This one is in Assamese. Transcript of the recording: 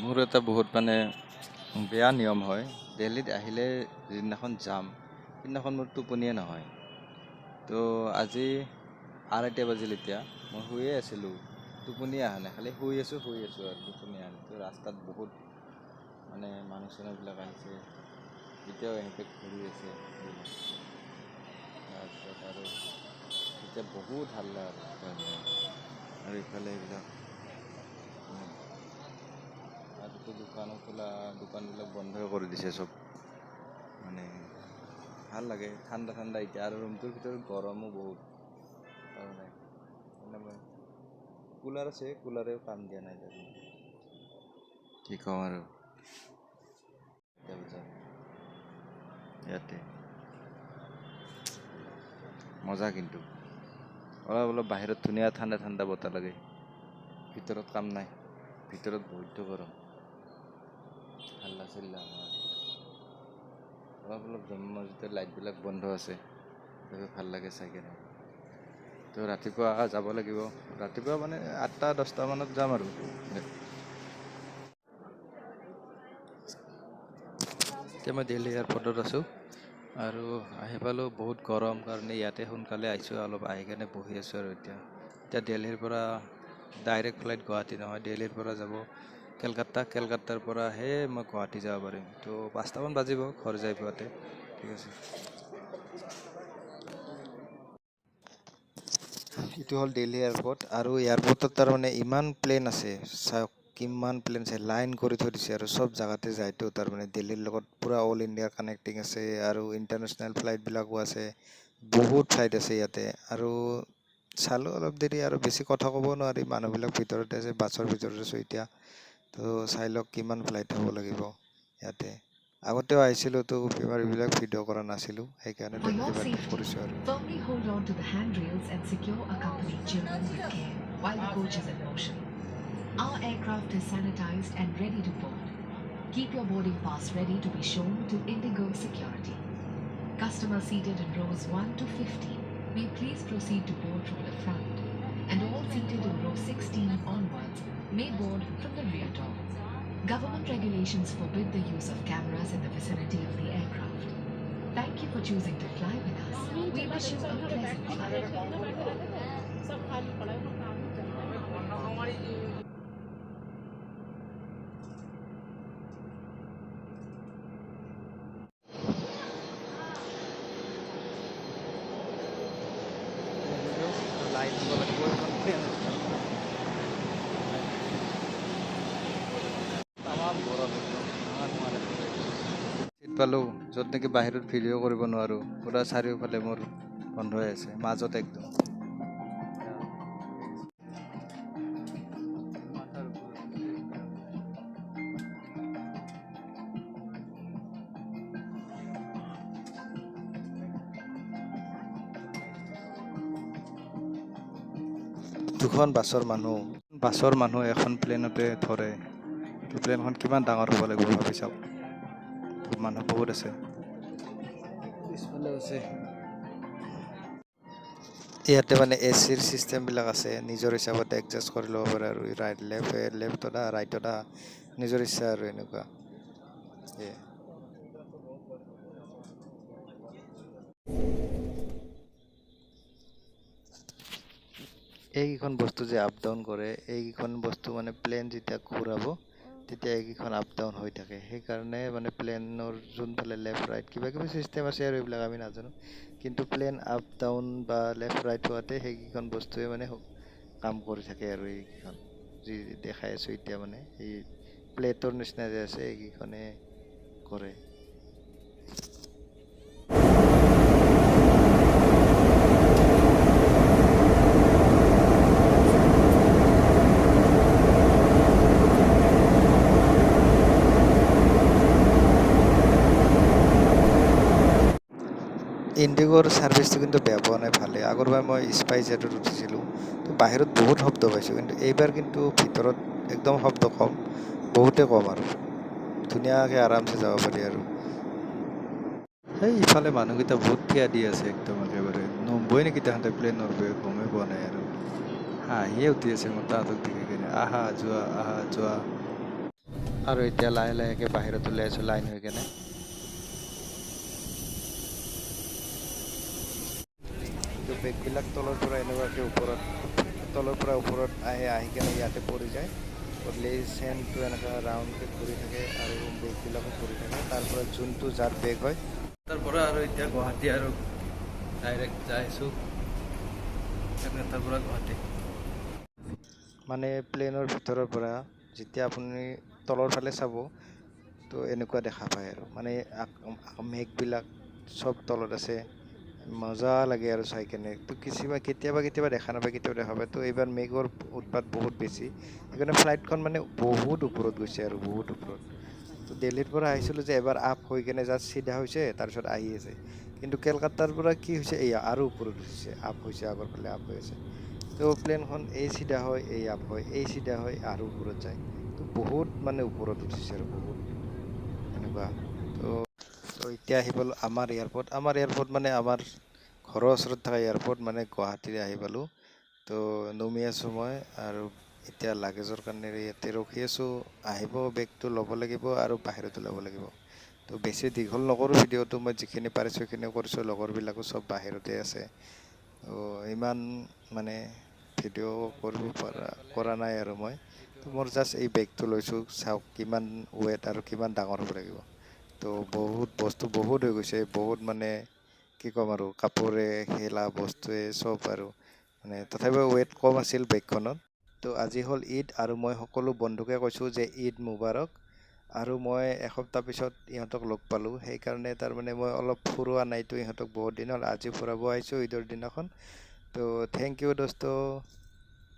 মোৰ এটা বহুত মানে বেয়া নিয়ম হয়। দিল্লীত আহিলে যিদিনাখন যাম, সেইদিনাখন মোৰ টোপনিয়ে নহয়। তো আজি 2:30 বাজিল এতিয়া, মই শুয়ে আছিলোঁ। টোপনি অহা নাই, খালি শুই আছোঁ আৰু টোপনি অহা নাই। তো ৰাস্তাত বহুত মানে মানুহ চানুহবিলাক আহিছে, এতিয়াও এনেকৈ ঘূৰি আছে। তাৰপিছত আৰু এতিয়া বহুত হাল্লা আৰু ইফালে এইবিলাক আজিতো দোকানবিলাক বন্ধই কৰি দিছে চব। মানে ভাল লাগে, ঠাণ্ডা ঠাণ্ডা এতিয়া, আৰু ৰুমটোৰ ভিতৰত গৰমো বহুত। তাৰমানে মই কুলাৰ আছে, কুলাৰেও কাম দিয়া নাই তাতে। কি কওঁ আৰু ইয়াতে মজা, কিন্তু অলপ বাহিৰত ধুনীয়া ঠাণ্ডা ঠাণ্ডা বতাহ লাগে। ভিতৰত কাম নাই, ভিতৰত বহুত গৰম, হাল্লা চিল্লা। অলপ জম্মু মছজিদৰ লাইটবিলাক বন্ধ আছে, সেইবাবে ভাল লাগে চাই কিনে। তো ৰাতিপুৱা যাব লাগিব, ৰাতিপুৱা মানে 8টা-10টা মানত যাম আৰু। এতিয়া মই দিল্লী এয়াৰপৰ্টত আছোঁ, আৰু আহি পালোঁ। বহুত গৰম কাৰণে ইয়াতে সোনকালে আহিছোঁ, অলপ আহি কেনে বহি আছোঁ। আৰু এতিয়া দিল্লীৰ পৰা ডাইৰেক্ট ফ্লাইট গুৱাহাটী নহয়, দিল্লীৰ পৰা যাব কেলকাতাৰ পৰাহে মই গুৱাহাটী যাব পাৰিম। তো 5টামান বাজিব ঘৰ যাই পোৱাতে। ঠিক আছে, এইটো হ'ল দিল্লী এয়াৰপৰ্ট। আৰু এয়াৰপৰ্টত তাৰমানে ইমান প্লেন আছে, চাওক কিমান প্লেন আছে, লাইন কৰি থৈ দিছে। আৰু চব জেগাতে যায়তো, তাৰমানে দিল্লীৰ লগত পূৰা অল ইণ্ডিয়াৰ কানেক্টিং আছে, আৰু ইণ্টাৰনেশ্যনেল ফ্লাইটবিলাকো আছে। বহুত ফ্লাইট আছে ইয়াতে। আৰু চালোঁ অলপ দেৰি, আৰু বেছি কথা ক'ব নোৱাৰি, মানুহবিলাক ভিতৰতে আছে, বাছৰ ভিতৰত আছোঁ এতিয়া। তো চাই লওক কিমান ফ্লাইট হ'ব লাগিব ইয়াতে। আগতেও আহিছিলোঁ, তো এইবিলাক ভিডিঅ' কৰা নাছিলোঁ, সেইকাৰণে For your এইবাৰ safety, কৰিছোঁ আৰু। firmly hold on to the handrails and secure accompanied children with care while the coach is in motion. Our aircraft is sanitized and ready to board. Keep your boarding pass ready to be shown to Indigo Security. Customers seated in rows 1 to 15 may please proceed to board from the front, and all seated in row 16 onwards may board from the rear door. Government regulations forbid the use of cameras in the vicinity of the aircraft. Thank you for choosing to fly with us. We wish you a pleasant flight. Light দিব লাগিব, এখন প্লেন তামাম গৰম একদম, চিট পালোঁ য'ত নেকি বাহিৰত ভিডিঅ' কৰিব নোৱাৰোঁ। পূৰা চাৰিওফালে মোৰ বন্ধ হৈ আছে, মাজত একদম। দুখন বাছৰ মানুহ এখন প্লেনতে ধৰে। প্লেনখন কিমান ডাঙৰ হ'ব লাগিব ভাবি চাওক। মানুহ বহুত আছে, পিছফালে আছে। ইয়াতে মানে এচিৰ চিষ্টেমবিলাক আছে, নিজৰ হিচাপত এডজাষ্ট কৰি ল'ব পাৰে। আৰু লেফ্টত ৰাইটত নিজৰ ইচ্ছা আৰু এনেকুৱা। এইকেইখন বস্তু যে আপ ডাউন কৰে, এইকেইখন বস্তু মানে প্লেন যেতিয়া ঘূৰাব, তেতিয়া এইকেইখন আপ ডাউন হৈ থাকে। সেইকাৰণে মানে প্লেনৰ যোনফালে লেফ্ট ৰাইট কিবা কিবি চিষ্টেম আছে, আৰু এইবিলাক আমি নাজানো। কিন্তু প্লেন আপ ডাউন বা লেফ্ট ৰাইট হোৱাতে সেইকেইখন বস্তুৱে মানে কাম কৰি থাকে। আৰু এইকেইখন যি দেখাই আছোঁ এতিয়া, মানে এই প্লেটৰ নিচিনা যে আছে, এইকেইখনে কৰে। ইণ্ডিগোৰ ছাৰ্ভিচটো কিন্তু বেয়া পোৱা নাই, ভালেই। আগৰবাৰ মই স্পাইজেটত উঠিছিলোঁ, তো বাহিৰত বহুত শব্দ পাইছোঁ, কিন্তু এইবাৰ কিন্তু ভিতৰত একদম শব্দ কম, বহুতে কম, আৰু ধুনীয়াকৈ আৰামছে যাব পাৰি। আৰু সেই ইফালে মানুহকেইটা বহুত থিয়া দি আছে, একদম একেবাৰে নমবই নেকি তাহাঁতে প্লেন নৰবই, গমেই পোৱা নাই। আৰু হাঁহিয়ে উঠি আছে মোৰ তাহাঁতক দেখি কিনে, আহা যোৱা। আৰু এতিয়া লাহে লাহেকে বাহিৰত ওলাই আছো লাইন হৈ কেনে তো বেগবিলাক তলৰ পৰা এনেকুৱাকে ওপৰত আহি কেনে ইয়াতে পৰি যায় পৰি চেনটো এনেকুৱা ৰাউণ্ডকে ঘূৰি থাকে আৰু বেগবিলাকো ঘূৰি থাকে তাৰ পৰা যোনটো যাৰ বেগ হয় তাৰ পৰা আৰু এতিয়া গুৱাহাটী আৰু ডাইৰেক্ট যাইছোঁ তাৰ পৰা গুৱাহাটী মানে প্লেনৰ ভিতৰৰ পৰা যেতিয়া আপুনি তলৰ ফালে চাব তো এনেকুৱা দেখা পায় আৰু মানে মেঘবিলাক চব তলত আছে মজা লাগে আৰু চাই কেনে তো কেতিয়াবা দেখা নাপায় কেতিয়াবা দেখা পায় তো এইবাৰ মেঘৰ উৎপাত বহুত বেছি সেইকাৰণে ফ্লাইটখন মানে বহুত ওপৰত গৈছে আৰু বহুত ওপৰত তো দিল্লীৰ পৰা আহিছিলোঁ যে এবাৰ আপ হৈ কেনে জাষ্ট চিধা হৈছে তাৰপিছত আহি আছে কিন্তু কেলকাতাৰ পৰা কি হৈছে এয়া আৰু ওপৰত উঠিছে আপ হৈছে আগৰ ফালে আপ হৈ আছে তো প্লেনখন এই চিধা হয় এই আপ হয় এই চিধা হয় আৰু ওপৰত যায় তো বহুত মানে ওপৰত উঠিছে আৰু বহুত এনেকুৱা তো এতিয়া আহি পালোঁ আমাৰ এয়াৰপৰ্ট মানে আমাৰ ঘৰৰ ওচৰত থকা এয়াৰপৰ্ট মানে গুৱাহাটীৰে আহি পালোঁ তো নমি আছোঁ মই আৰু এতিয়া লাগেজৰ কাৰণে ইয়াতে ৰখি আছোঁ আহিব বেগটো ল'ব লাগিব আৰু বাহিৰত ওলাব লাগিব তো বেছি দীঘল নকৰোঁ ভিডিঅ'টো মই যিখিনি পাৰিছোঁ সেইখিনি কৰিছোঁ লগৰবিলাকো চব বাহিৰতে আছে ইমান মানে ভিডিঅ' কৰা নাই আৰু মই তো মোৰ জাষ্ট এই বেগটো লৈছোঁ চাওক কিমান ৱেট আৰু কিমান ডাঙৰ হ'ব লাগিব তো বহুত বস্তু বহুত হৈ গৈছে বহুত মানে কি ক'ম আৰু কাপোৰে খেলা বস্তুৱে চব আৰু মানে তথাপিও ৱেট কম আছিল বেগখনত তো আজি হ'ল ঈদ আৰু মই সকলো বন্ধুকে কৈছোঁ যে ঈদ মুবাৰক আৰু মই এসপ্তাহ পিছত ইহঁতক লগ পালোঁ সেইকাৰণে তাৰমানে মই অলপ ফুৰোৱা নাইতো ইহঁতক বহুত দিন হ'ল আজি ফুৰাব আহিছোঁ ঈদৰ দিনাখন তো থেংক ইউ দোস্ত